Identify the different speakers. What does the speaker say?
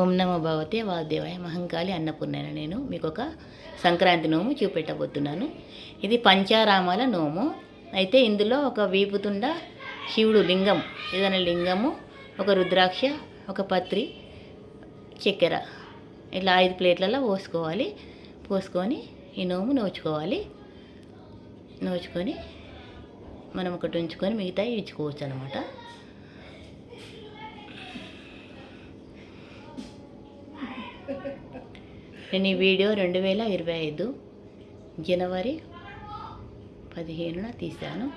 Speaker 1: ఓం నమో భగవతే వాసుదేవాయ మహంకాళి అన్నపూర్ణైన నేను మీకు ఒక సంక్రాంతి నోము చూపెట్టబోతున్నాను. ఇది పంచారామాల నోము. అయితే ఇందులో ఒక వీపుతుండ శివుడు లింగం, ఏదైనా లింగము, ఒక రుద్రాక్ష, ఒక పత్రి, చక్కెర ఇట్లా 5 ప్లేట్లలో పోసుకొని ఈ నోము నోచుకోవాలి. నోచుకొని మనం ఒకటి ఉంచుకొని మిగతా ఇచ్చుకోవచ్చు అనమాట. నేను ఈ వీడియో 2025 జనవరి 15న తీశాను.